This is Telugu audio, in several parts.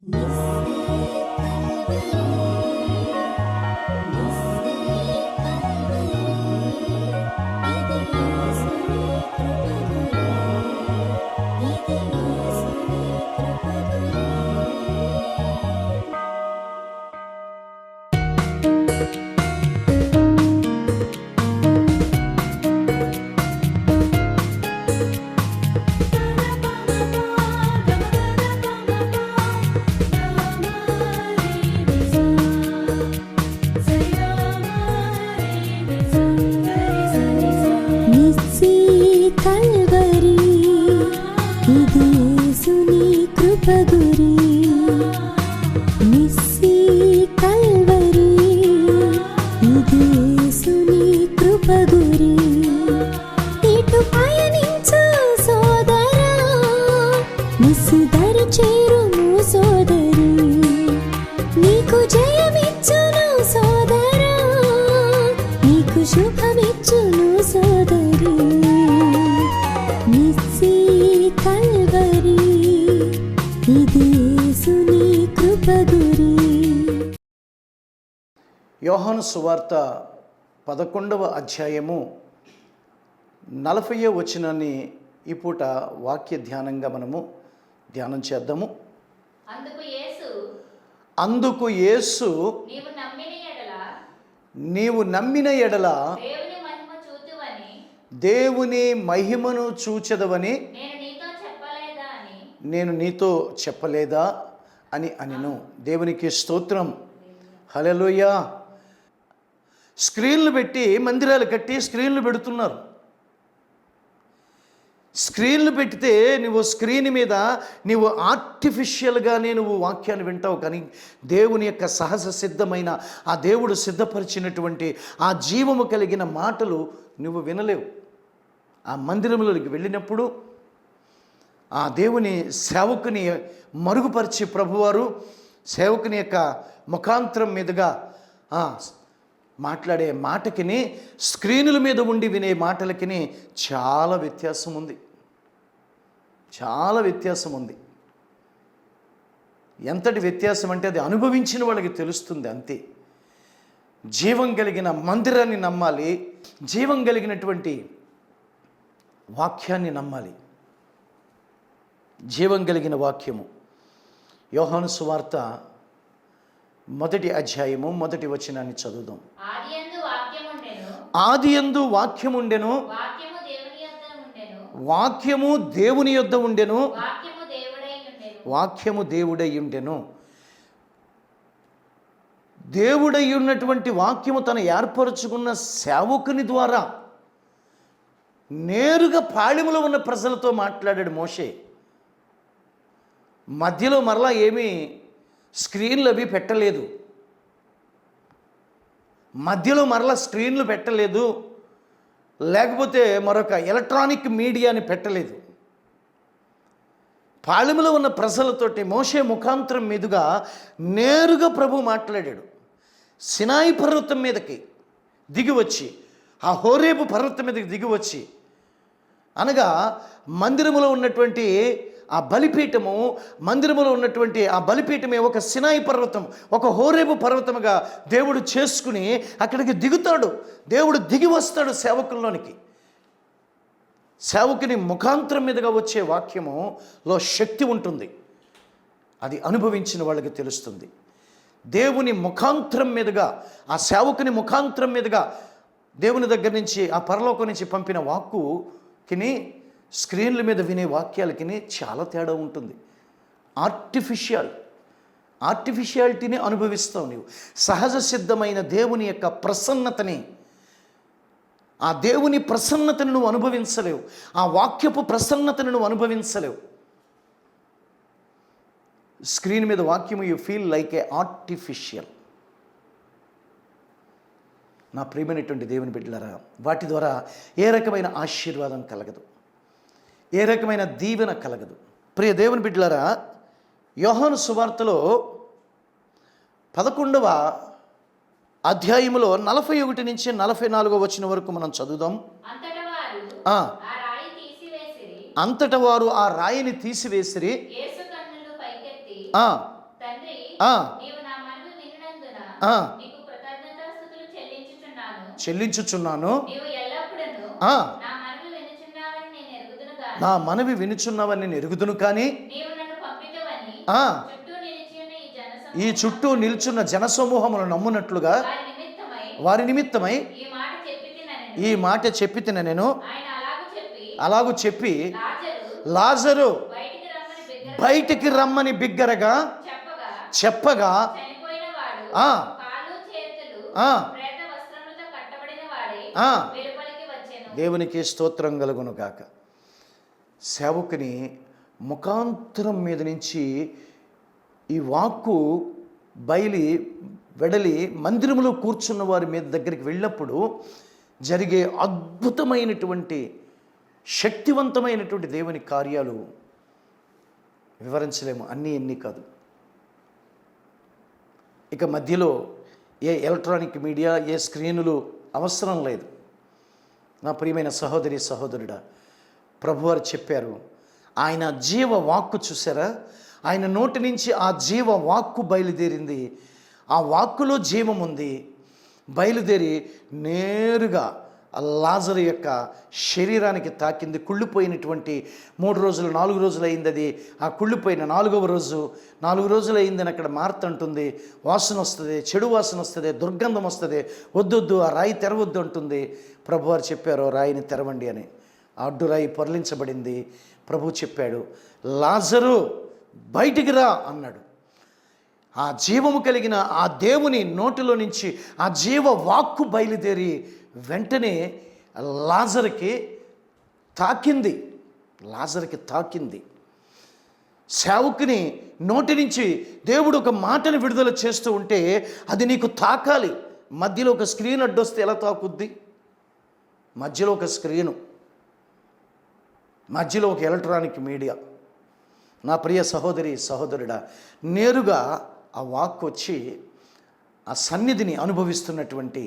యోహాను సువార్త 11వ అధ్యాయము 40వ వచనాన్ని ఈ పూట వాక్య ధ్యానంగా మనము ధ్యానం చేద్దాము. అందుకు యేసు నీవు నమ్మిన ఎడల దేవుని మహిమను చూచెదవని నేను నీతో చెప్పలేదా అని అనెను. దేవునికి స్తోత్రం. హల్లెలూయా. స్క్రీన్లు పెట్టి మందిరాలు కట్టి స్క్రీన్లు పెడుతున్నారు. స్క్రీన్లు పెడితే నువ్వు స్క్రీన్ మీద నీవు ఆర్టిఫిషియల్గానే నువ్వు వాక్యాన్ని వింటావు, కానీ దేవుని యొక్క సహజ సిద్ధమైన ఆ దేవుడు సిద్ధపరిచినటువంటి ఆ జీవము కలిగిన మాటలు నువ్వు వినలేవు. ఆ మందిరంలోకి వెళ్ళినప్పుడు ఆ దేవుని సేవకుని మరుగుపరిచి ప్రభువారు సేవకుని యొక్క ముఖాంతరం మీదుగా మాట్లాడే మాటకిని స్క్రీనుల మీద ఉండి వినే మాటలకిని చాలా వ్యత్యాసం ఉంది. చాలా వ్యత్యాసం ఉంది. ఎంతటి వ్యత్యాసం అంటే అది అనుభవించిన వాళ్ళకి తెలుస్తుంది అంతే. జీవం కలిగిన మందిరాన్ని నమ్మాలి, జీవం కలిగినటువంటి వాక్యాన్ని నమ్మాలి. జీవం కలిగిన వాక్యము. యోహాను సువార్త 1వ అధ్యాయము 1వ వచనాన్ని చదువుదాం. ఆదియందు వాక్యముండెను, వాక్యము దేవుని యొద్ద ఉండెను, వాక్యము దేవుడై ఉండెను. దేవుడై ఉన్నటువంటి వాక్యము తను ఏర్పరచుకున్న సేవకుని ద్వారా నేరుగా పాళెములో ఉన్న ప్రజలతో మాట్లాడాడు మోషే. మధ్యలో మరలా ఏమీ స్క్రీన్లు అవి పెట్టలేదు, మధ్యలో మరలా స్క్రీన్లు పెట్టలేదు, లేకపోతే మరొక ఎలక్ట్రానిక్ మీడియాని పెట్టలేదు. పాళెములో ఉన్న ప్రజలతోటి మోషే ముఖాంతరం మీదుగా నేరుగా ప్రభు మాట్లాడాడు. సినాయి పర్వతం మీదకి దిగివచ్చి, ఆ హోరేబు పర్వతం మీదకి దిగివచ్చి, అనగా మందిరములో ఉన్నటువంటి ఆ బలిపీఠము, మందిరములో ఉన్నటువంటి ఆ బలిపీఠమే ఒక సినాయి పర్వతం, ఒక హోరేబు పర్వతముగా దేవుడు చేసుకుని అక్కడికి దిగుతాడు. దేవుడు దిగి వస్తాడు సేవకుల్లోనికి. సేవకుని ముఖాంతరం మీదుగా వచ్చే వాక్యములో శక్తి ఉంటుంది. అది అనుభవించిన వాళ్ళకి తెలుస్తుంది. దేవుని ముఖాంతరం మీదుగా, ఆ సేవకుని ముఖాంతరం మీదుగా దేవుని దగ్గర నుంచి, ఆ పరలోకం నుంచి పంపిన వాక్కుకిని స్క్రీన్ల మీద వినే వాక్యాలకి చాలా తేడా ఉంటుంది. ఆర్టిఫిషియాలిటీని అనుభవిస్తావు నీవు. సహజ సిద్ధమైన దేవుని యొక్క ప్రసన్నతని, ఆ దేవుని ప్రసన్నతను నువ్వు అనుభవించలేవు. ఆ వాక్యపు ప్రసన్నతను నువ్వు అనుభవించలేవు. స్క్రీన్ మీద వాక్యము you feel like A artificial. నా ప్రియమైనటువంటి దేవుని బిడ్డలారా, వాటి ద్వారా ఏ రకమైన ఆశీర్వాదం కలగదు, ఏ రకమైన దీవెన కలగదు. ప్రియ దేవుని బిడ్డలారా, యోహాను సువార్తలో 11వ అధ్యాయములో 41 నుంచి 44 వచనం వరకు మనం చదువుదాం. అంతట వారు ఆ రాయిని తీసివేసిరి. ఆ, నీవు నా మనవి వినినందున ఆ, నీకు కృతజ్ఞతాస్తుతులు చెల్లించుచున్నాను. చెల్లించుచున్నాను. నీవు ఎల్లప్పుడూ ఆ, నా మనవి వినుచున్నావని నేను ఎరుగుదును గాని నా మనవి వినుచున్నావని నేను ఎరుగుదును కానీ నీవు నన్ను పంపితవని ఆ, చుట్టూ నిలిచియున్న ఈ ఈ చుట్టూ నిల్చున్న జనసమూహములు నమ్మునట్లుగా వారి నిమిత్తమై ఈ మాట చెప్పితినని ఈ మాట చెప్పి తిన నేను. ఆయన అలాగూ చెప్పి లాజరు లాజరు బయటికి రమ్మని బిగ్గరగా చెప్పగా చనిపోయిన వాడు ఆ, కాళ్ళు చేతులు ఆ, ప్రేత వస్త్రములతో కట్టబడిన వాడే ఆ, వెలుపలికి వచ్చెను. దేవునికి స్తోత్రం కలుగును గాక. సేవకుని ముఖాంతరం మీద నుంచి ఈ వాక్కు బయలి వెడలి మందిరములో కూర్చున్న వారి మీద దగ్గరికి వెళ్ళినప్పుడు జరిగే అద్భుతమైనటువంటి శక్తివంతమైనటువంటి దేవుని కార్యాలు వివరించలేము. అన్నీ ఎన్ని కాదు. ఇక మధ్యలో ఏ ఎలక్ట్రానిక్ మీడియా, ఏ స్క్రీనులు అవసరం లేదు. నా ప్రియమైన సహోదరి సహోదరుడా, ప్రభువారు చెప్పారు, ఆయన జీవ వాక్కు చూసారా, ఆయన నోటి నుంచి ఆ జీవ వాక్కు బయలుదేరింది. ఆ వాక్కులో జీవం ఉంది. బయలుదేరి నేరుగా లాజరు యొక్క శరీరానికి తాకింది. కుళ్ళిపోయినటువంటి 3 రోజులు 4 రోజులు అయింది. అది ఆ కుళ్ళిపోయిన 4వ రోజు 4 రోజులు అయిందని అక్కడ మార్తంటుంది. వాసన వస్తుంది, చెడు వాసన వస్తుంది, దుర్గంధం వస్తుంది. వద్దొద్దు, ఆ రాయి తెరవద్దు అంటుంది. ప్రభువారు చెప్పారు, రాయిని తెరవండి అని. ఆ అడ్డు రాయి పొరలించబడింది. ప్రభు చెప్పాడు, లాజరు బయటికి రా అన్నాడు. ఆ జీవము కలిగిన ఆ దేవుని నోటిలో నుంచి ఆ జీవ వాక్కు బయలుదేరి వెంటనే లాజరుకి తాకింది. సేవకుని నోటి నుంచి దేవుడు ఒక మాటను విడుదల చేస్తూ ఉంటే అది నీకు తాకాలి. మధ్యలో ఒక స్క్రీన్ అడ్డొస్తే ఎలా తాకుద్ది? మధ్యలో ఒక స్క్రీను, మధ్యలో ఒక ఎలక్ట్రానిక్ మీడియా. నా ప్రియ సహోదరి సహోదరుడా, నేరుగా ఆ వాక్కు వచ్చి ఆ సన్నిధిని అనుభవిస్తున్నటువంటి,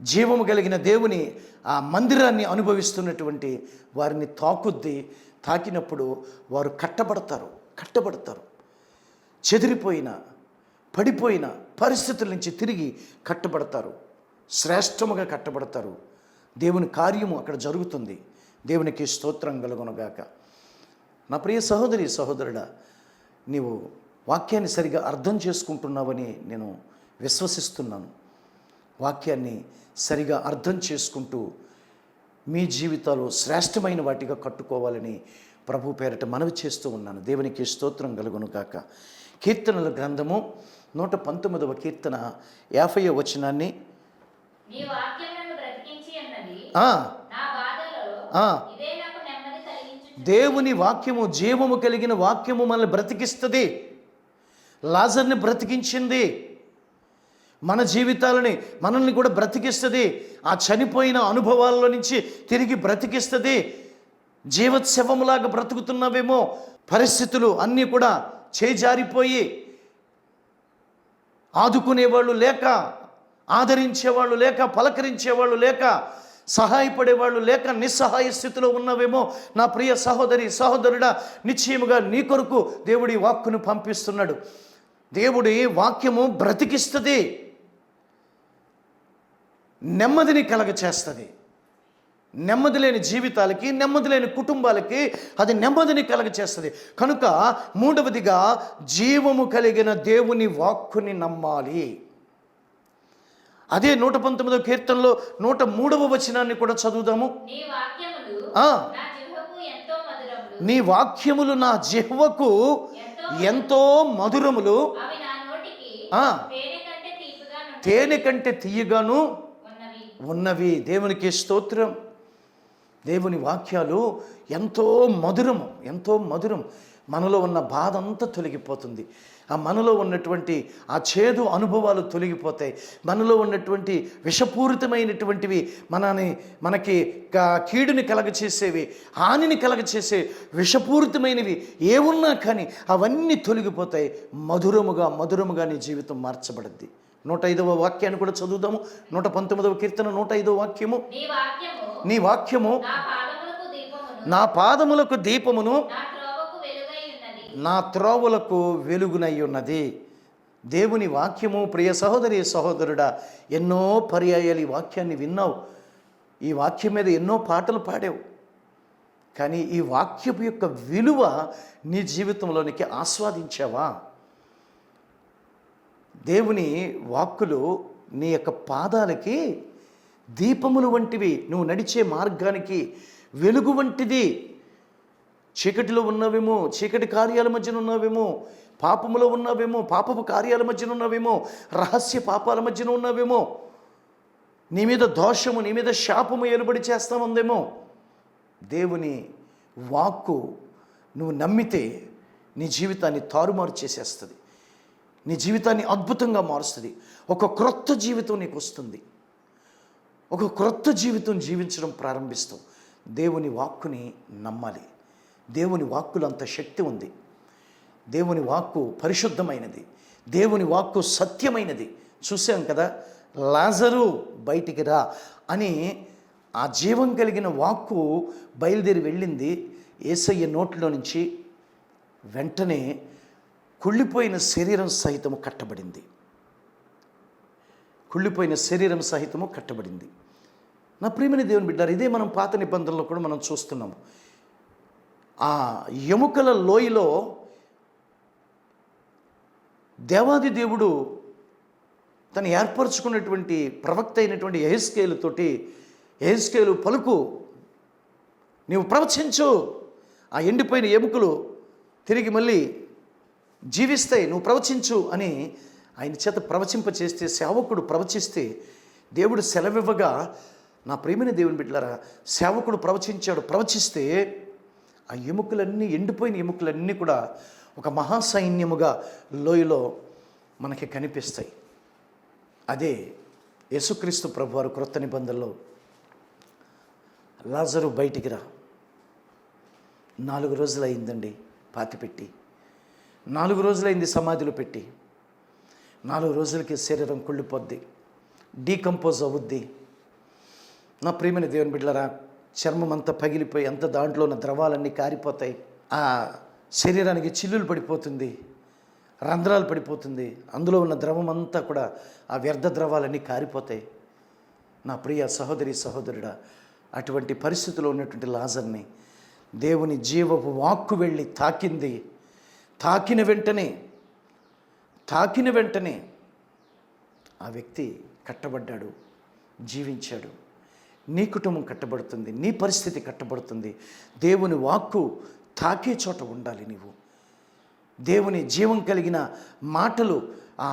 జీవము కలిగిన దేవుని ఆ మందిరాన్ని అనుభవిస్తున్నటువంటి వారిని తాకుద్ది. తాకినప్పుడు వారు కట్టబడతారు. చెదిరిపోయిన, పడిపోయిన పరిస్థితుల నుంచి తిరిగి కట్టబడతారు. శ్రేష్టముగా కట్టబడతారు. దేవుని కార్యము అక్కడ జరుగుతుంది. దేవునికి స్తోత్రం కలుగునుగాక. నా ప్రియ సహోదరి సహోదరుడా, నీవు వాక్యాన్ని సరిగా అర్థం చేసుకుంటున్నావని నేను విశ్వసిస్తున్నాను. వాక్యాన్ని సరిగా అర్థం చేసుకుంటూ మీ జీవితాలు శ్రేష్టమైన వాటిగా కట్టుకోవాలని ప్రభు పేరట మనవి చేస్తూ ఉన్నాను. దేవునికి స్తోత్రం కలుగును గాక. కీర్తనల గ్రంథము 119వ కీర్తన 50వ వచనాన్ని దేవుని వాక్యము జీవము కలిగిన వాక్యము మనల్ని బ్రతికిస్తుంది. లాజర్ని బ్రతికించింది. మన జీవితాలని మనల్ని కూడా బ్రతికిస్తుంది. ఆ చనిపోయిన అనుభవాల్లో నుంచి తిరిగి బ్రతికిస్తుంది. జీవోత్సవములాగా బ్రతుకుతున్నావేమో, పరిస్థితులు అన్నీ కూడా చేజారిపోయి ఆదుకునేవాళ్ళు లేక, ఆదరించేవాళ్ళు లేక, పలకరించేవాళ్ళు లేక, సహాయపడేవాళ్ళు లేక నిస్సహాయ స్థితిలో ఉన్నవేమో. నా ప్రియ సహోదరి సహోదరుడా, నిశ్చయముగా నీ కొరకు దేవుడి వాక్కును పంపిస్తున్నాడు. దేవుడి వాక్యము బ్రతికిస్తుంది, నెమ్మదిని కలగచేస్తుంది. నెమ్మది లేని జీవితాలకి, నెమ్మది లేని కుటుంబాలకి అది నెమ్మదిని కలగచేస్తుంది. కనుక మూడవదిగా జీవము కలిగిన దేవుని వాక్కుని నమ్మాలి. అదే 119వ కీర్తనలో 103వ వచనాన్ని కూడా చదువుదాము. నీ వాక్యములు నా జిహ్వకు ఎంతో మధురములు, తేనె కంటే తీయగాను ఉన్నవి. దేవునికి స్తోత్రం. దేవుని వాక్యాలు ఎంతో మధురం. మనలో ఉన్న బాధ అంతా తొలగిపోతుంది. ఆ మనలో ఉన్నటువంటి ఆ చేదు అనుభవాలు తొలగిపోతాయి. మనలో ఉన్నటువంటి విషపూరితమైనటువంటివి, మనకి కీడుని కలగచేసేవి, హానిని కలగచేసే విషపూరితమైనవి ఏమున్నా కానీ అవన్నీ తొలగిపోతాయి. మధురముగా నీ జీవితం మార్చబడుద్ది. 105వ వాక్యాన్ని కూడా చదువుదాము. 119వ కీర్తన 105వ వాక్యము. నీ వాక్యము నా పాదములకు దీపమును నా త్రోవలకు వెలుగునై ఉన్నది. దేవుని వాక్యము ప్రియ సహోదరి సహోదరుడా, ఎన్నో పర్యాయాలు ఈ వాక్యాన్ని విన్నావు, ఈ వాక్యం మీద ఎన్నో పాటలు పాడావు. కానీ ఈ వాక్యపు యొక్క విలువ నీ జీవితంలోనికి ఆస్వాదించావా? దేవుని వాక్కులు నీ యొక్క పాదాలకి దీపములు వంటివి, నువ్వు నడిచే మార్గానికి వెలుగు వంటిది. చీకటిలో ఉన్నావేమో, చీకటి కార్యాల మధ్యన ఉన్నావేమో, పాపములో ఉన్నావేమో, పాపపు కార్యాల మధ్యన ఉన్నావేమో, రహస్య పాపాల మధ్యన ఉన్నావేమో, నీ మీద దోషము, నీ మీద శాపము ఏలుబడి చేస్తా ఉందేమో. దేవుని వాక్కు నువ్వు నమ్మితే నీ జీవితాన్ని తారుమారు చేసేస్తుంది, నీ జీవితాన్ని అద్భుతంగా మారుస్తుంది. ఒక క్రొత్త జీవితం నీకు వస్తుంది, ఒక క్రొత్త జీవితం జీవించడం ప్రారంభిస్తావు. దేవుని వాక్కుని నమ్మాలి. దేవుని వాక్కులో అంత శక్తి ఉంది. దేవుని వాక్కు పరిశుద్ధమైనది, దేవుని వాక్కు సత్యమైనది. చూసాం కదా, లాజరు బయటికి రా అని ఆ జీవం కలిగిన వాక్కు బయలుదేరి వెళ్ళింది యేసయ్య నోట్లో నుంచి. వెంటనే కుళ్ళిపోయిన శరీరం సహితము కట్టబడింది, కుళ్ళిపోయిన శరీరం సహితము కట్టబడింది. నా ప్రియమైన దేవుని బిడ్డారు, ఇదే మనం పాత నిబంధనలో కూడా మనం చూస్తున్నాము. ఆ ఎముకల లోయలో దేవాది దేవుడు తను ఏర్పరచుకున్నటువంటి ప్రవక్త అయినటువంటి యెహెజ్కేలుతోటి, యెహెజ్కేలు పలుకు, నీవు ప్రవచించు, ఆ ఎండిపోయిన ఎముకలు తిరిగి మళ్ళీ జీవిస్తాయి, నువ్వు ప్రవచించు అని ఆయన చేత ప్రవచింపచేస్తే, సేవకుడు ప్రవచిస్తే దేవుడు సెలవివ్వగా, నా ప్రియమైన దేవుని బిడ్డలారా, సేవకుడు ప్రవచించాడు. ప్రవచిస్తే ఆ ఎముకలన్నీ, ఎండిపోయిన ఎముకలన్నీ కూడా ఒక మహాసైన్యముగా లోయలో మనకి కనిపిస్తాయి. అదే యేసుక్రీస్తు ప్రభువారు క్రొత్త నిబంధనలో లాజరు బయటికి రా, 4 రోజులు అయిందండి పాతిపెట్టి, 4 రోజులైంది సమాధిలో పెట్టి, 4 రోజులకి శరీరం కుళ్ళిపోద్ది, డీకంపోజ్ అవుద్ది. నా ప్రియమైన దేవుని బిడ్డలారా, చర్మం అంతా పగిలిపోయి అంత దాంట్లో ఉన్న ద్రవాలన్నీ కారిపోతాయి, ఆ శరీరానికి చిల్లులు పడిపోతుంది, రంధ్రాలు పడిపోతుంది, అందులో ఉన్న ద్రవం అంతా కూడా ఆ వ్యర్థ ద్రవాలన్నీ కారిపోతాయి. నా ప్రియ సహోదరి సహోదరుడా, అటువంటి పరిస్థితిలో ఉన్నటువంటి లాజర్ని దేవుని జీవపు వాక్కు వెళ్ళి తాకింది. తాకిన వెంటనే ఆ వ్యక్తి కట్టబడ్డాడు, జీవించాడు. నీ కుటుంబం కట్టబడుతుంది, నీ పరిస్థితి కట్టబడుతుంది. దేవుని వాక్కు తాకే చోట ఉండాలి నీవు. దేవుని జీవం కలిగిన మాటలు, ఆ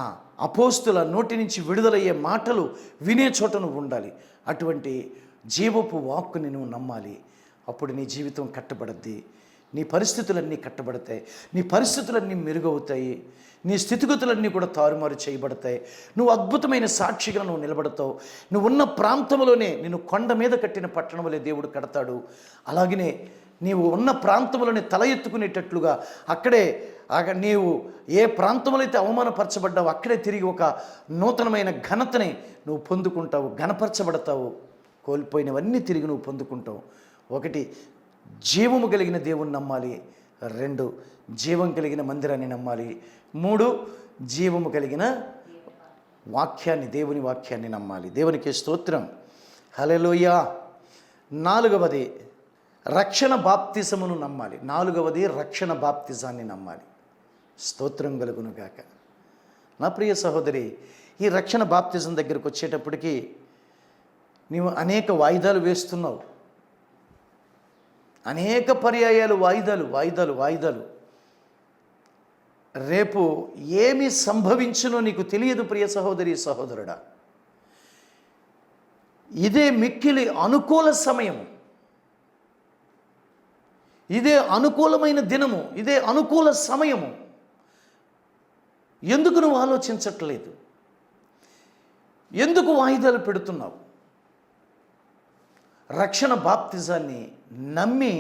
అపోస్తుల నోటి నుంచి విడుదలయ్యే మాటలు వినే చోట నువ్వు ఉండాలి. అటువంటి జీవపు వాక్కుని నువ్వు నమ్మాలి. అప్పుడు నీ జీవితం కట్టబడద్ది, నీ పరిస్థితులన్నీ కట్టబడతాయి, నీ పరిస్థితులన్నీ మెరుగవుతాయి, నీ స్థితిగతులన్నీ కూడా తారుమారు చేయబడతాయి. నువ్వు అద్భుతమైన సాక్షిగా నువ్వు నిలబడతావు. నువ్వు ఉన్న ప్రాంతంలోనే నిన్ను కొండ మీద కట్టిన పట్టణం వలె దేవుడు కడతాడు. అలాగనే నీవు ఉన్న ప్రాంతంలోనే తల ఎత్తుకునేటట్లుగా అక్కడే నీవు ఏ ప్రాంతంలో అయితే అవమానపరచబడ్డావు అక్కడే తిరిగి ఒక నూతనమైన ఘనతని నువ్వు పొందుకుంటావు, ఘనపరచబడతావు. కోల్పోయినవన్నీ తిరిగి నువ్వు పొందుకుంటావు. 1 జీవము కలిగిన దేవుని నమ్మాలి, 2 జీవం కలిగిన మందిరాన్ని నమ్మాలి, 3 జీవము కలిగిన వాక్యాన్ని, దేవుని వాక్యాన్ని నమ్మాలి. దేవునికి స్తోత్రం, హల్లెలూయా. 4వది రక్షణ బాప్తిజమును నమ్మాలి. 4వది రక్షణ బాప్తిజాన్ని నమ్మాలి. స్తోత్రం కలుగునుగాక. నా ప్రియ సహోదరి, ఈ రక్షణ బాప్తిజం దగ్గరకు వచ్చేటప్పటికి నీవు అనేక వాయిదాలు వేస్తున్నావు, అనేక పర్యాయాలు వాయిదాలు. రేపు ఏమి సంభవించునో నీకు తెలియదు ప్రియ సహోదరి సహోదరుడా. ఇదే మిక్కిలి అనుకూల సమయము, ఇదే అనుకూలమైన దినము, ఇదే అనుకూల సమయము. ఎందుకు నువ్వు ఆలోచించట్లేదు? ఎందుకు వాయిదాలు పెడుతున్నావు? రక్షణ బాప్తిజాన్ని నమ్మి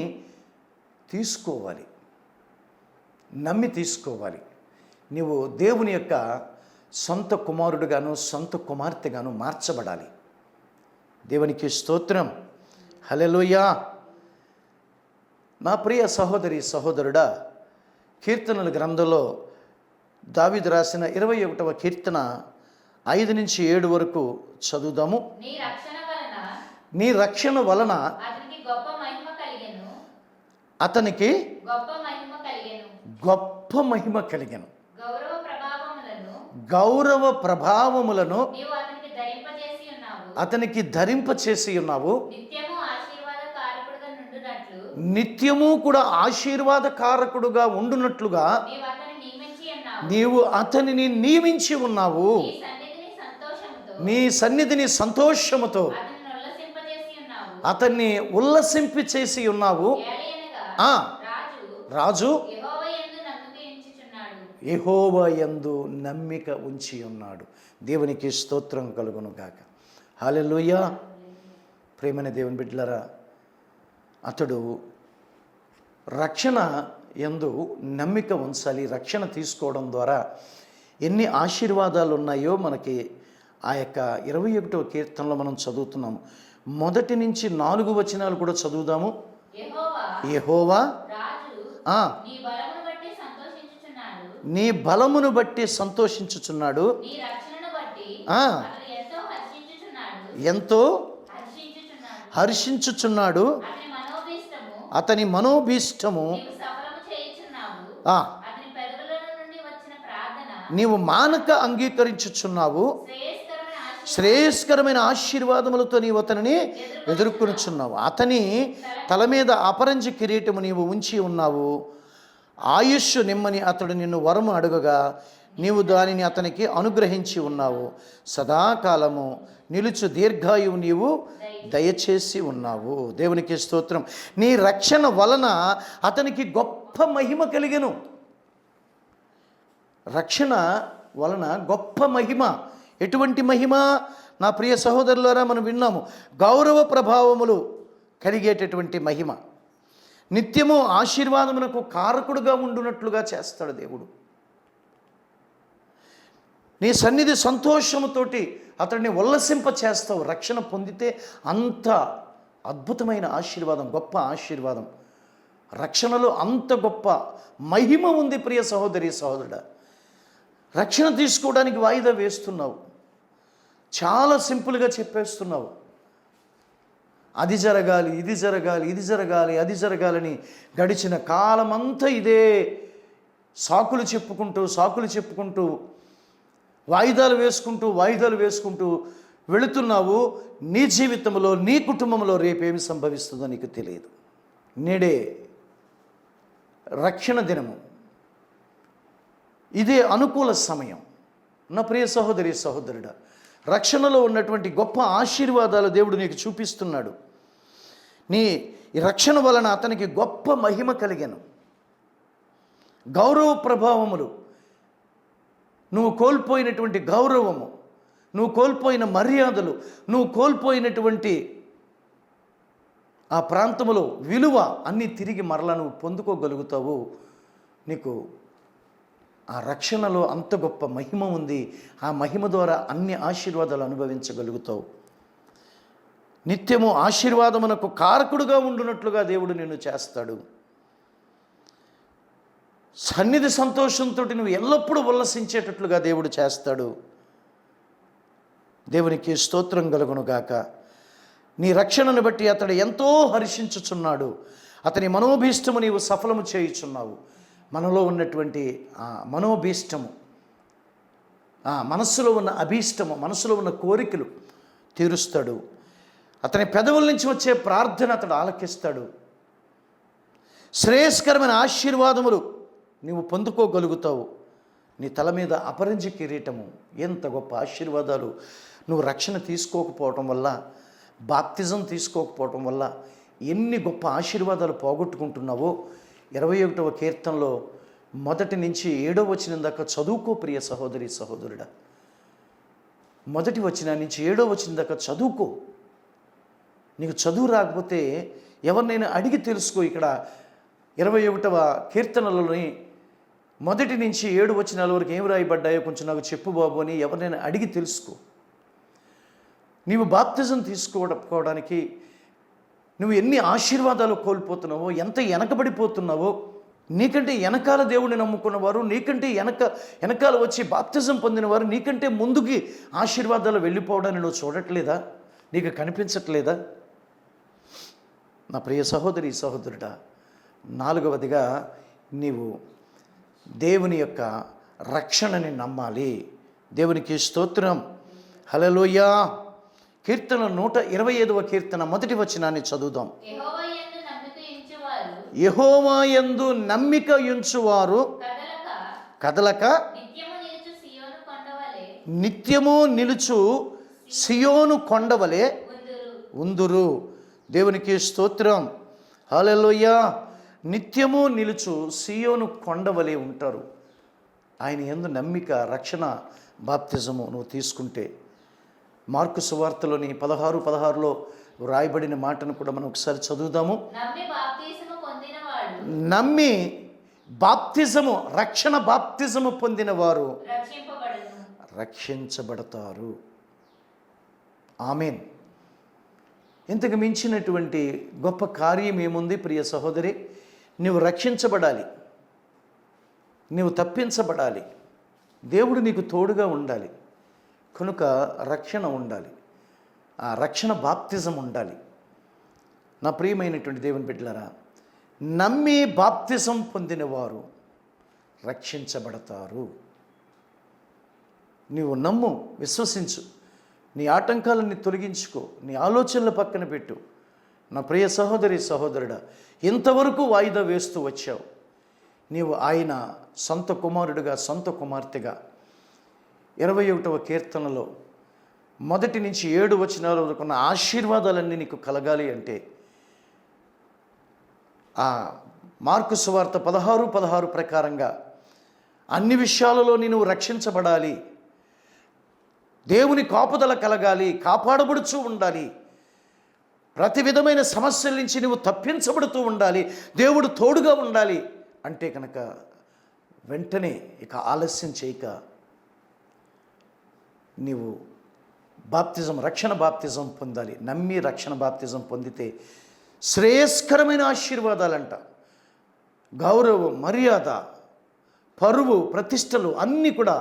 తీసుకోవాలి. నీవు దేవుని యొక్క సొంత కుమారుడుగాను సొంత కుమార్తెగాను మార్చబడాలి. దేవునికి స్తోత్రం, హల్లెలూయా. నా ప్రియ సహోదరి సహోదరుడా, కీర్తనల గ్రంథంలో దావీదు రాసిన 21వ కీర్తన 5 నుంచి 7 వరకు చదువుదాము. నీ రక్షణ వలన నీ రక్షణ వలన అతనికి గొప్ప మహిమ కలిగెను. అతనికి గొప్ప మహిమ కలిగెను. గొప్ప మహిమ కలిగెను. గౌరవ ప్రభావములను గౌరవ ప్రభావములను నీవు అతనికి ధరింపజేసి ఉన్నావు. అతనికి ధరింపచేసి ఉన్నావు. నిత్యము ఆశీర్వాద కారకుడుగా నుండునట్లు నిత్యము కూడా ఆశీర్వాదకారకుడుగా ఉండునట్లుగా నీవు అతన్ని నియమించి ఉన్నావు. నీవు అతనిని నియమించి ఉన్నావు. నీ సన్నిధిని సంతోషముతో నీ సన్నిధిని సంతోషముతో అతనిని ఉల్లసింపజేసి ఉన్నావు. అతన్ని ఉల్లసింపి చేసి ఉన్నావు. ఏలయనగా ఆ రాజు రాజు యెహోవా యందు నమ్మిక ఉంచుచున్నాడు. యెహోవా యందు నమ్మిక ఉంచి ఉన్నాడు. దేవునికి స్తోత్రం కలుగును గాక. హల్లెలూయా. ప్రేమని దేవుని బిడ్డలారా, అతడు రక్షణ యందు నమ్మిక ఉంచాలి. రక్షణ తీసుకోవడం ద్వారా ఎన్ని ఆశీర్వాదాలు ఉన్నాయో మనకి ఆ యొక్క 21వ కీర్తనలో మనం చదువుతున్నాము. 1 నుంచి 4 వచనాలు కూడా చదువుదాము. యెహోవా యెహోవా రాజు ఆ నీ బలమును బట్టి సంతోషించుచున్నాడు. నీ బలమును బట్టి సంతోషించుచున్నాడు. నీ రక్షణను బట్టి ఆ అతడు ఎంతో హర్షించుచున్నాడు. ఎంతో హర్షించుచున్నాడు. హర్షించుచున్నాడు. అతని మనోభీష్టము అతని మనోభీష్టము నీవు సఫలము చేయుచున్నావు. ఆ అతని పెదవుల నుండి వచ్చిన ప్రార్థన నీవు మానక అంగీకరించుచున్నావు. శ్రేయస్కరమైన శ్రేయస్కరమైన ఆశీర్వాదములతో నీవు అతనిని ఎదుర్కొనుచున్నావు. అతని తల మీద అపరంజి కిరీటము నీవు ఉంచి ఉన్నావు. ఆయుష్ నిమ్మని అతడు నిన్ను వరము అడుగగా నీవు దానిని అతనికి అనుగ్రహించి ఉన్నావు. సదాకాలము నిలుచు దీర్ఘాయువు నీవు దయచేసి ఉన్నావు. దేవునికి స్తోత్రం. నీ రక్షణ వలన అతనికి గొప్ప మహిమ కలిగెను. రక్షణ వలన గొప్ప మహిమ. ఎటువంటి మహిమ? నా ప్రియ సహోదరులారా, మనం విన్నాము. గౌరవ ప్రభావములు కలిగేటటువంటి మహిమ. నిత్యము ఆశీర్వాదమునకు కారకుడుగా ఉండునట్లుగా చేస్తాడు దేవుడు. నీ సన్నిధి సంతోషముతోటి అతడిని ఉల్లసింప చేస్తావు. రక్షణ పొందితే అంత అద్భుతమైన ఆశీర్వాదం, గొప్ప ఆశీర్వాదం. రక్షణలో అంత గొప్ప మహిమ ఉంది. ప్రియ సహోదరి సహోదరుడా, రక్షణ తీసుకోవడానికి వాయిదా వేస్తున్నావు. చాలా సింపుల్గా చెప్పేస్తున్నావు. అది జరగాలి, ఇది జరగాలి, ఇది జరగాలి, అది జరగాలని గడిచిన కాలమంతా ఇదే సాకులు చెప్పుకుంటూ వాయిదాలు వేసుకుంటూ వెళుతున్నావు. నీ జీవితంలో, నీ కుటుంబంలో రేపేమి సంభవిస్తుందో నీకు తెలియదు. నేడే రక్షణ దినము. ఇదే అనుకూల సమయం. నా ప్రియ సహోదరి సహోదరుడా, రక్షణలో ఉన్నటువంటి గొప్ప ఆశీర్వాదాలు దేవుడు నీకు చూపిస్తున్నాడు. నీ రక్షణ వలన అతనికి గొప్ప మహిమ కలిగెను. గౌరవ ప్రభావములు, నువ్వు కోల్పోయినటువంటి గౌరవము, నువ్వు కోల్పోయిన మర్యాదలు, నువ్వు కోల్పోయినటువంటి ఆ ప్రాంతములో విలువ అన్నీ తిరిగి మరలా నువ్వు పొందుకోగలుగుతావు. నీకు ఆ రక్షణలో అంత గొప్ప మహిమ ఉంది. ఆ మహిమ ద్వారా అన్ని ఆశీర్వాదాలు అనుభవించగలుగుతావు. నిత్యము ఆశీర్వాదమునకు కారకుడుగా ఉండునట్లుగా దేవుడు నిన్ను చేస్తాడు. సన్నిధి సంతోషంతో నువ్వు ఎల్లప్పుడూ ఉల్లసించేటట్లుగా దేవుడు చేస్తాడు. దేవునికి స్తోత్రం కలుగునుగాక. నీ రక్షణను బట్టి అతడు ఎంతో హర్షించుచున్నాడు. అతని మనోభీష్టము నీవు సఫలము చేయుచున్నావు. మనలో ఉన్నటువంటి ఆ మనోభీష్టము, ఆ మనస్సులో ఉన్న అభీష్టము, మనసులో ఉన్న కోరికలు తీరుస్తాడు. అతని పెదవుల నుంచి వచ్చే ప్రార్థన అతడు ఆలకిస్తాడు. శ్రేయస్కరమైన ఆశీర్వాదములు నీవు పొందుకోగలుగుతావు. నీ తల మీద అపరంజి కిరీటము. ఎంత గొప్ప ఆశీర్వాదాలు! నువ్వు రక్షణ తీసుకోకపోవటం వల్ల, బాప్తిజం తీసుకోకపోవటం వల్ల ఎన్ని గొప్ప ఆశీర్వాదాలు పోగొట్టుకుంటున్నావో 21వ కీర్తనలో 1 నుంచి 7వ వచనం దాకా చదువుకో ప్రియ సహోదరి సహోదరుడా. 1వ వచనం నుంచి 7వ వచనం దాకా చదువుకో. నీకు చదువు రాకపోతే ఎవరినైనా అడిగి తెలుసుకో. ఇక్కడ 21వ కీర్తనలోని 1 నుంచి 7 వచనాల వరకు ఏం రాయబడ్డాయో కొంచెం నాకు చెప్పు బాబు అని ఎవరినైనా అడిగి తెలుసుకో. నీవు బాప్తిజం తీసుకోవడానికి నువ్వు ఎన్ని ఆశీర్వాదాలు కోల్పోతున్నావో, ఎంత వెనకబడిపోతున్నావో నీకంటే వెనకాల దేవుడిని నమ్ముకున్నవారు, నీకంటే వెనకాల వచ్చి బాప్తిజం పొందినవారు, నీకంటే ముందుకి ఆశీర్వాదాలు వెళ్ళిపోవడాన్ని నువ్వు చూడట్లేదా? నీకు కనిపించట్లేదా? నా ప్రియ సహోదరి సహోదరుడా, 4వదిగా నీవు దేవుని యొక్క రక్షణని నమ్మాలి. దేవునికి స్తోత్రం. హల్లెలూయా. కీర్తన 125వ కీర్తన 1వ వచనాన్ని చదువుదాం. యెహోవా యందు నమ్మిక ఉంచువారు కదలక నిత్యము నిలుచు సియోను కొండవలే ఉందురు. దేవునికి స్తోత్రం. హల్లెలూయా. నిత్యము నిలుచు సియోను కొండవలే ఉంటారు. ఆయన యందు నమ్మిక, రక్షణ, బాప్తిజము నువ్వు తీసుకుంటే, మార్కు సువార్తలోని 16:16లో రాయబడిన మాటను కూడా మనం ఒకసారి చదువుదాము. నమ్మి బాప్తిజము, రక్షణ బాప్తిజము పొందిన వారు రక్షించబడతారు. ఆమేన్. ఇంతకు మించినటువంటి గొప్ప కార్యం ఏముంది ప్రియ సహోదరి? నువ్వు రక్షించబడాలి, నువ్వు తప్పించబడాలి, దేవుడు నీకు తోడుగా ఉండాలి. కనుక రక్షణ ఉండాలి, ఆ రక్షణ బాప్తిజం ఉండాలి. నా ప్రియమైనటువంటి దేవుని బిడ్డలారా, నమ్మి బాప్తిజం పొందినవారు రక్షించబడతారు. నీవు నమ్ము, విశ్వసించు, నీ ఆటంకాలన్నీ తొలగించుకో, నీ ఆలోచనలు పక్కన పెట్టు. నా ప్రియ సహోదరి సహోదరుడా, ఇంతవరకు వాయిదా వేస్తూ వచ్చావు. నీవు ఆయన సొంత కుమారుడిగా, సొంత కుమార్తెగా 21వ కీర్తనలో 1 నుంచి 7 వచనాల వరకు ఉన్న ఆశీర్వాదాలన్నీ నీకు కలగాలి అంటే, ఆ మార్కు సువార్త 16:16 ప్రకారంగా అన్ని విషయాలలో నువ్వు రక్షించబడాలి, దేవుని కాపుదల కలగాలి, కాపాడబడుచూ ఉండాలి, ప్రతి విధమైన సమస్యల నుంచి నువ్వు తప్పించబడుతూ ఉండాలి, దేవుడు తోడుగా ఉండాలి అంటే కనుక వెంటనే ఇక ఆలస్యం చేయక నీవు బాప్తిజం, రక్షణ బాప్తిజం పొందాలి. నమ్మి రక్షణ బాప్తిజం పొందితే శ్రేయస్కరమైన ఆశీర్వాదాలంట, గౌరవం, మర్యాద, పరువు, ప్రతిష్టలు అన్నీ కూడా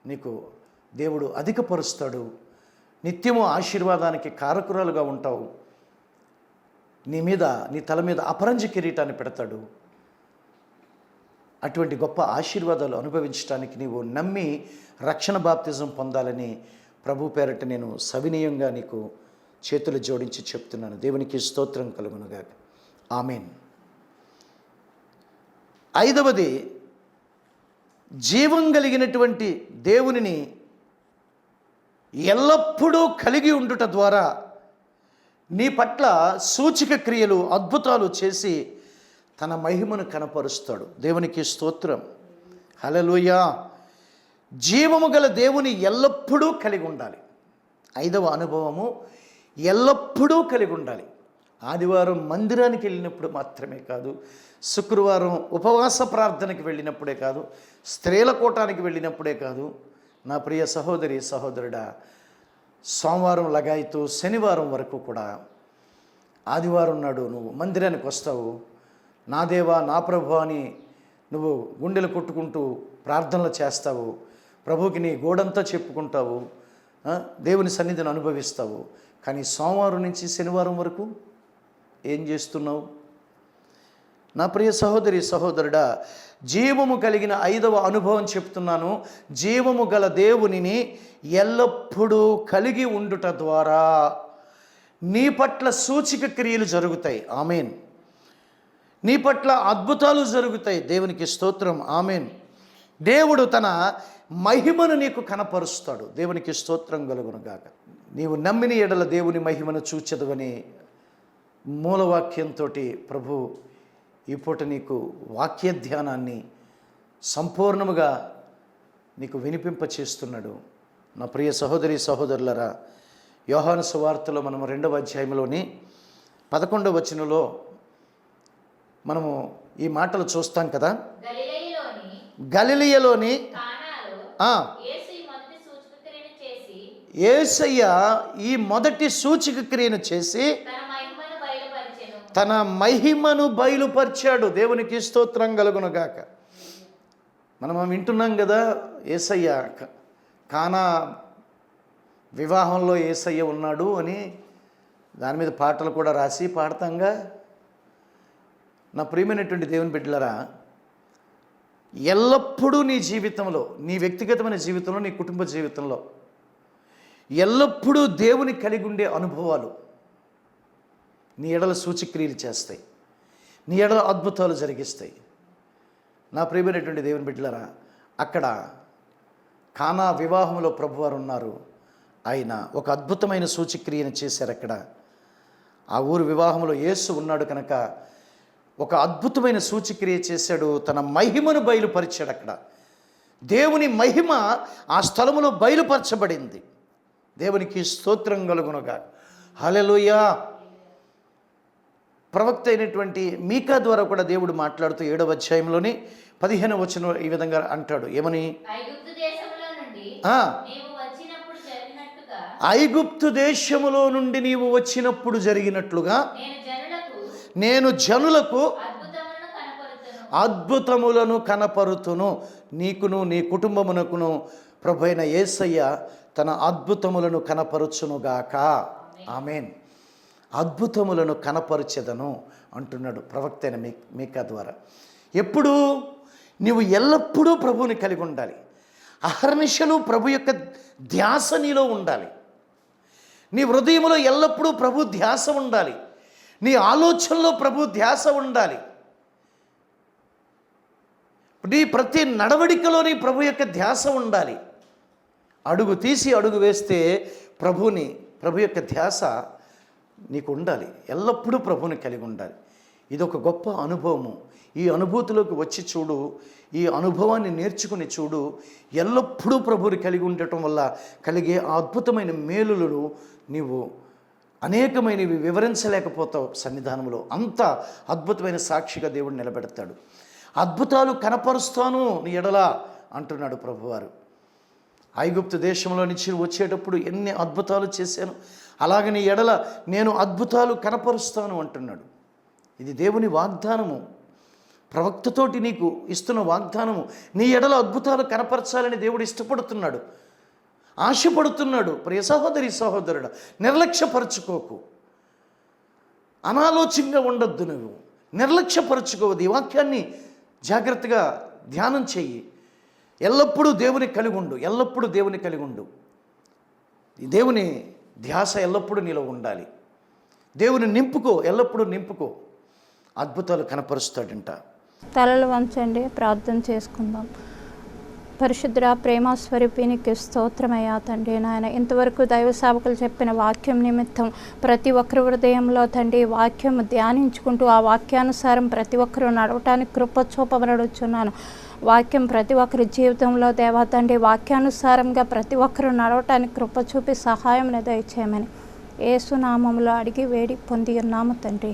నీకు దేవుడు అధికపరుస్తాడు. నిత్యము ఆశీర్వాదానికి కారకురాలుగా ఉంటావు. నీ తల మీద అపరంజి కిరీటాన్ని పెడతాడు. అటువంటి గొప్ప ఆశీర్వాదాలు అనుభవించడానికి నీవు నమ్మి రక్షణ బాప్తిజం పొందాలని ప్రభు పేరట నేను సవినయంగా నీకు చేతులు జోడించి చెప్తున్నాను. దేవునికి స్తోత్రం కలుగునుగాక. ఆమేన్. 5వది, జీవం కలిగినటువంటి దేవునిని ఎల్లప్పుడూ కలిగి ఉండుట ద్వారా నీ పట్ల సూచక క్రియలు, అద్భుతాలు చేసి తన మహిమను కనపరుస్తాడు. దేవునికి స్తోత్రం. హల్లెలూయా. జీవము గల దేవుని ఎల్లప్పుడూ కలిగి ఉండాలి. 5వ అనుభవము, ఎల్లప్పుడూ కలిగి ఉండాలి. ఆదివారం మందిరానికి వెళ్ళినప్పుడు మాత్రమే కాదు, శుక్రవారం ఉపవాస ప్రార్థనకి వెళ్ళినప్పుడే కాదు, స్త్రీల కూటానికి వెళ్ళినప్పుడే కాదు. నా ప్రియ సహోదరి సహోదరుడా, సోమవారం లగాయితూ శనివారం వరకు కూడా, ఆదివారం నాడు నువ్వు మందిరానికి వస్తావు, నా దేవా నా ప్రభు అని నువ్వు గుండెలు కొట్టుకుంటూ ప్రార్థనలు చేస్తావు, ప్రభుకి నీ గోడంతా చెప్పుకుంటావు, దేవుని సన్నిధిని అనుభవిస్తావు. కానీ సోమవారం నుంచి శనివారం వరకు ఏం చేస్తున్నావు? నా ప్రియ సహోదరి సహోదరుడా, జీవము కలిగిన 5వ అనుభవం చెప్తున్నాను. జీవము గల దేవునిని ఎల్లప్పుడూ కలిగి ఉండుట ద్వారా నీ పట్ల సూచక క్రియలు జరుగుతాయి. ఆమేన్. నీ పట్ల అద్భుతాలు జరుగుతాయి. దేవునికి స్తోత్రం. ఆమేన్. దేవుడు తన మహిమను నీకు కనపరుస్తాడు. దేవునికి స్తోత్రం కలుగునుగాక. నీవు నమ్మిన ఎడల దేవుని మహిమను చూచెదవని మూలవాక్యంతో ప్రభు ఈ పూట నీకు వాక్య ధ్యానాన్ని సంపూర్ణముగా నీకు వినిపింపచేస్తున్నాడు. నా ప్రియ సహోదరి సహోదరులరా, యోహాను సువార్తలో మనము 2వ అధ్యాయంలోని 11వ వచనంలో మనము ఈ మాటలు చూస్తాం కదా. గలిలయలోని యేసయ్య ఈ మొదటి సూచక క్రియను చేసి తన మహిమను బయలుపరిచాడు. దేవునికి స్తోత్రం కలుగునుగాక. మనం వింటున్నాం కదా, యేసయ్య కానా వివాహంలో యేసయ్య ఉన్నాడు అని దాని మీద పాటలు కూడా రాసి పాడతాంగా. నా ప్రియమైనటువంటి దేవుని బిడ్డలారా, ఎల్లప్పుడూ నీ జీవితంలో, నీ వ్యక్తిగతమైన జీవితంలో, నీ కుటుంబ జీవితంలో ఎల్లప్పుడూ దేవుని కలిగి ఉండే అనుభవాలు నీ ఎడల సూచక్రియలు చేస్తాయి, నీ ఎడల అద్భుతాలు జరిగిస్తాయి. నా ప్రియమైనటువంటి దేవుని బిడ్డలారా, అక్కడ కానా వివాహంలో ప్రభువారు ఉన్నారు. ఆయన ఒక అద్భుతమైన సూచక్రియను చేశారు. అక్కడ ఆ ఊరు వివాహంలో యేసు ఉన్నాడు కనుక ఒక అద్భుతమైన సూచక్రియ చేశాడు. తన మహిమను బయలుపరిచాడు. అక్కడ దేవుని మహిమ ఆ స్థలములో బయలుపరచబడింది. దేవునికి స్తోత్రం కలుగునుగా. హల్లెలూయా. ప్రవక్త అయినటువంటి మీకా ద్వారా కూడా దేవుడు మాట్లాడుతూ 7వ అధ్యాయంలోని 15వ వచనం ఈ విధంగా అంటాడు. ఏమని? ఐగుప్తు దేశములో నుండి నీవు వచ్చినప్పుడు జరిగినట్లుగా నేను జనులకు అద్భుతములను కనపరుతును. నీకును నీ కుటుంబమునకును ప్రభువైన యేసయ్య తన అద్భుతములను కనపరుచునుగాక. ఆమేన్. అద్భుతములను కనపరచెదను అంటున్నాడు ప్రవక్త అయిన మీకా ద్వారా. ఎప్పుడు? నీవు ఎల్లప్పుడూ ప్రభువుని కలిగి ఉండాలి. అహర్నిశలు ప్రభు యొక్క ధ్యాస నీలో ఉండాలి. నీ హృదయంలో ఎల్లప్పుడూ ప్రభు ధ్యాస ఉండాలి. నీ ఆలోచనలో ప్రభు ధ్యాస ఉండాలి. నీ ప్రతి నడవడికలోని ప్రభు యొక్క ధ్యాస ఉండాలి. అడుగు తీసి అడుగు వేస్తే ప్రభు యొక్క ధ్యాస నీకు ఉండాలి. ఎల్లప్పుడూ ప్రభువుని కలిగి ఉండాలి. ఇది ఒక గొప్ప అనుభవము. ఈ అనుభూతిలోకి వచ్చి చూడు, ఈ అనుభవాన్ని నేర్చుకుని చూడు. ఎల్లప్పుడూ ప్రభువుని కలిగి ఉండటం వల్ల కలిగే ఆ అద్భుతమైన మేలులను నీవు అనేకమైనవి వివరించలేకపోతావు సన్నిధానంలో. అంత అద్భుతమైన సాక్షిగా దేవుడు నిలబెడతాడు. అద్భుతాలు కనపరుస్తాను నీ ఎడల అంటున్నాడు ప్రభువారు. ఐగుప్తు దేశంలో నుంచి వచ్చేటప్పుడు ఎన్ని అద్భుతాలు చేశాను, అలాగే నీ ఎడల నేను అద్భుతాలు కనపరుస్తాను అంటున్నాడు. ఇది దేవుని వాగ్దానము. ప్రవక్తతోటి నీకు ఇస్తున్న వాగ్దానము. నీ ఎడల అద్భుతాలు కనపరచాలని దేవుడు ఇష్టపడుతున్నాడు, ఆశపడుతున్నాడు. ప్రియ సహోదరి సహోదరుడు, నిర్లక్ష్యపరచుకోకు. అనాలోచనగా ఉండొద్దు. నువ్వు నిర్లక్ష్యపరచుకోవద్దు. ఈ వాక్యాన్ని జాగ్రత్తగా ధ్యానం చెయ్యి. ఎల్లప్పుడూ దేవుని కలిగి ఉండు. ఎల్లప్పుడూ దేవుని కలిగి ఉండు. దేవుని ధ్యాస ఎల్లప్పుడూ నీలో ఉండాలి. దేవుని నింపుకో, ఎల్లప్పుడూ నింపుకో. అద్భుతాలు కనపరుస్తాడంట. తలలు వంచండి, ప్రార్థన చేసుకుందాం. పరిశుద్ధ ప్రేమ స్వరూపినికి స్తోత్రమయ్యా తండ్రి. నాయన, ఇంతవరకు దైవ సేవకులు చెప్పిన వాక్యం నిమిత్తం ప్రతి ఒక్కరి హృదయంలో తండ్రి వాక్యం ధ్యానించుకుంటూ ఆ వాక్యానుసారం ప్రతి ఒక్కరూ నడవటానికి కృప చూపబడుచున్నాను. వాక్యం ప్రతి ఒక్కరి జీవితంలో దేవా తండ్రి వాక్యానుసారంగా ప్రతి ఒక్కరూ నడవటానికి కృప చూపి సహాయం దయచేయమని యేసు నామములో అడిగి వేడి పొంది ఉన్నాము తండ్రి.